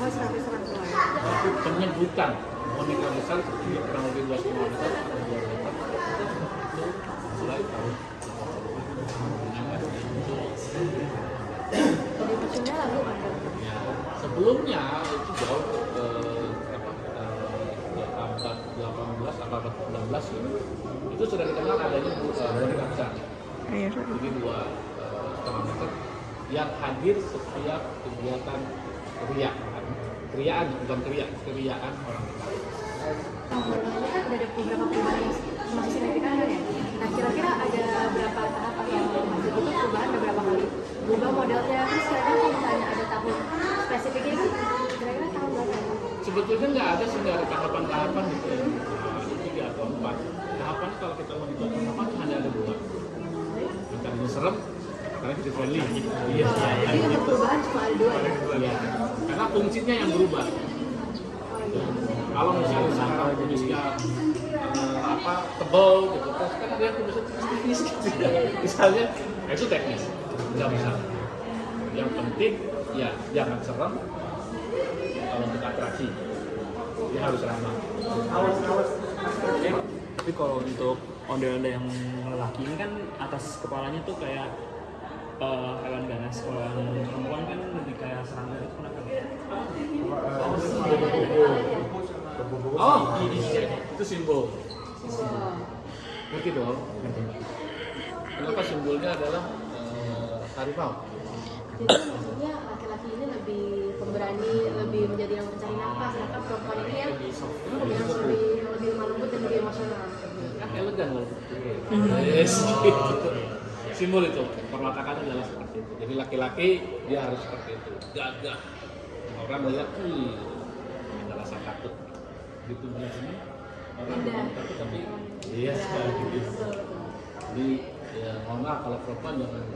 Oh, 100 orang tua. Tapi penyebutan boneka besar seperti kurang lebih 2,5 meter atau 2 meter itu mulai tahun 80. Jadi musimnya lalu ada. Ya, sebelumnya itu jauh abad 18 atau abad 19 itu sudah dikenal adanya boneka besar. Jadi 2,5 meter yang hadir setiap kegiatan keriaan bukan keriaan orang Betawi. Ini kan ada beberapa perubahan yang masih signifikan kan ya? Nah kira-kira ada berapa tahap yang masih itu perubahan beberapa kali? Berubah modelnya, terus kira-kira kalau misalnya ada tahun spesifiknya kan? Kira-kira tahun berapa? Sebetulnya nggak ada sih, nggak ada tahapan-tahapan gitu ya. Ada 3 atau 4. Tahapan kalau kita mau dibuat tahapan hanya ada 2. Yang tadinya serem, karena kita friendly. Iya. Jadi untuk perubahan cuma ada 2 ya? Iya. Karena fungsinya yang berubah. Kalau misalnya sekarang kumisnya tebal gitu, terus kan ada yang kumisnya tipis gitu ya. Misalnya, itu teknis, nggak bisa. Yang penting ya jangan serem. Kalau untuk atraksi, dia harus ramah. Tapi kalau untuk ondel-ondel yang lelaki ini kan atas kepalanya tuh kayak hewan ganas. Kalau yang perempuan kan lebih kayak serangga itu kenapa? Oh, itu simbol. Ngerti dong? Kenapa simbolnya adalah harimau? Jadi maksudnya laki-laki ini lebih pemberani, lebih menjadi yang mencari nafas, sedangkan perempuan ini yang lebih lemah lembut dan lebih emosional. Kan elegan loh. Yes, gitu. Simbol itu, perwatakan adalah seperti itu. Jadi laki-laki dia harus seperti itu, gagah. Orang melihat, ada rasa takut. Gitu biasanya orang takut tapi iya gitu. Jadi ya mohon maaf kalau perempuan jangan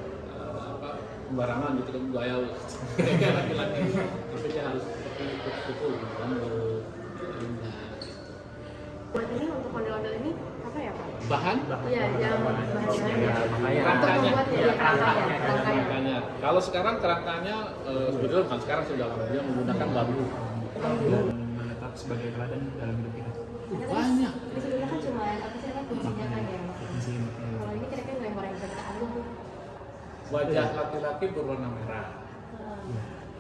sembarangan gitu kan gaya kayak laki-laki. Tapi dia harus seperti itu kan. Buat ini untuk ondel-ondel ini apa ya Pak? Bahan? Iya, yang bahannya. Kerangkanya. Kalau sekarang kerangkanya sebetulnya bukan sekarang, sudah lama dia menggunakan bambu. Menetap sebagai teladan dalam hidup kita. Banyak. Ini sebenarnya kan cuma apa sih kan kuncinya kan ya. Kalau ini kira-kira nggak yang bisa kita ambil tuh. Wajah laki-laki berwarna merah.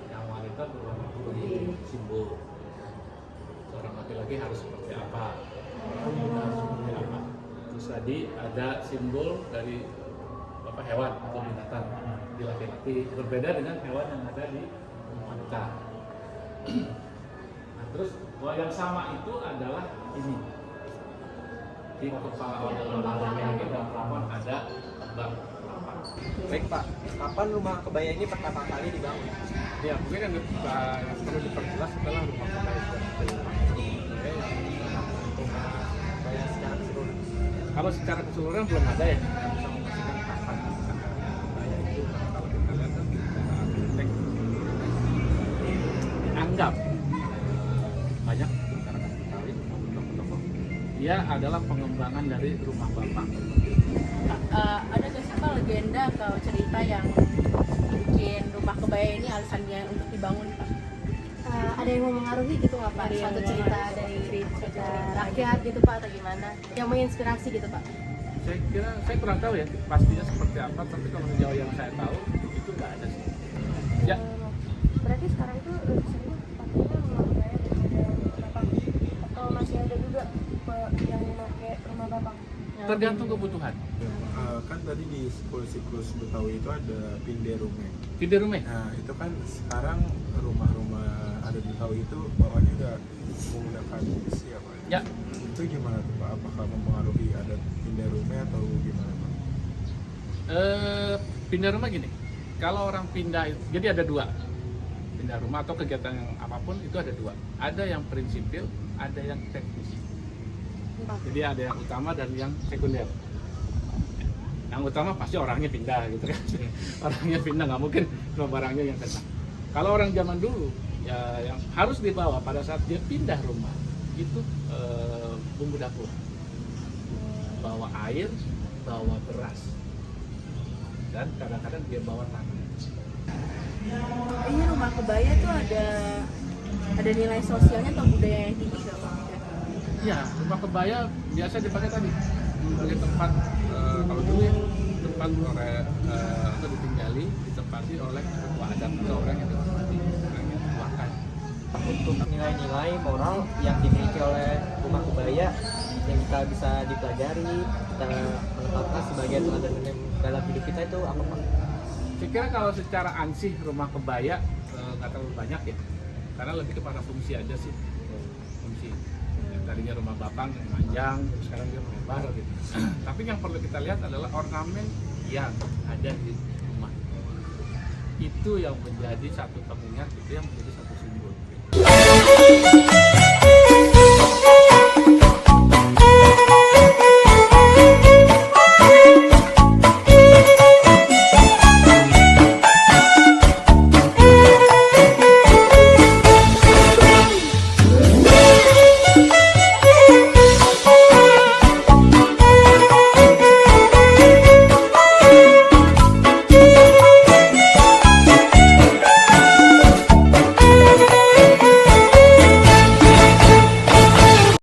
Yang wanita berwarna putih. Simbol. Seorang laki-laki harus seperti apa? Wanita harus seperti apa? Terus tadi ada simbol dari hewan atau binatang di laki-laki, berbeda dengan hewan yang ada di wanita. Nah, terus yang sama itu adalah ini. Di kepala orang dan perempuan ada kembang kelapa. Baik Pak, kapan rumah kebaya ini pertama kali dibangun? Ya mungkin yang perlu diperjelas setelah rumah kebaya kalau secara keseluruhan belum ada ya yang bisa memastikan kapan kebaya itu. Kalau kita lihat kan arsitek dianggap banyak masyarakat Betawi maupun tokoh-tokoh dia adalah pengembangan dari rumah bapak. Ada nggak sih Pak legenda atau cerita yang bikin rumah kebaya ini alasannya untuk dibangun Pak? Ada yang mempengaruhi gitu nggak Pak? Suatu cerita dari rakyat gitu Pak atau gimana? Yang menginspirasi gitu Pak? Saya kira, saya kurang tahu ya pastinya seperti apa, tapi kalau sejauh yang saya tahu itu nggak ada sih. Ya. Berarti sekarang itu sebenarnya pakainya rumah kebaya ada bapak atau masih ada juga yang pakai rumah bapak? Tergantung kebutuhan. Kan tadi di siklus Betawi itu ada Pinderume. Pinderume. Nah itu kan sekarang rumah-rumah adat Betawi itu bawahnya udah menggunakan besi ya Pak? Ya. Itu gimana tuh Pak? Apakah mempengaruhi adat Pinderume atau gimana Pak? Pindah rumah gini. Kalau orang pindah, jadi ada 2. Pindah rumah atau kegiatan yang apapun itu ada 2. Ada yang prinsipil, ada yang teknis. Jadi ada yang utama dan yang sekunder. Yang utama pasti orangnya pindah gitu kan. Orangnya pindah, nggak mungkin cuma barangnya yang kena. Kalau orang zaman dulu ya yang harus dibawa pada saat dia pindah rumah itu bumbu dapur, bawa air, bawa beras, dan kadang-kadang dia bawa tanah. Ini rumah kebaya tuh ada ada nilai sosialnya atau budaya yang tinggi nggak Pak? Ya, rumah kebaya biasa dipakai tadi sebagai tempat kalau dulu ya tempat atau ditinggali, ditempati oleh ketua adat atau orang yang dihormati, orang yang dituakan. Untuk nilai-nilai moral yang dimiliki oleh rumah kebaya yang kita bisa dipelajari, kita menetapkan sebagai teladan dalam hidup kita itu apa Pak? Saya kira kalau secara ansih rumah kebaya nggak terlalu banyak ya, karena lebih kepada fungsi aja sih, fungsi. Yang tadinya rumah bapang yang panjang, sekarang dia melebar gitu. Tapi yang perlu kita lihat adalah ornamen yang ada di rumah. Itu yang menjadi satu pengingat, itu yang menjadi satu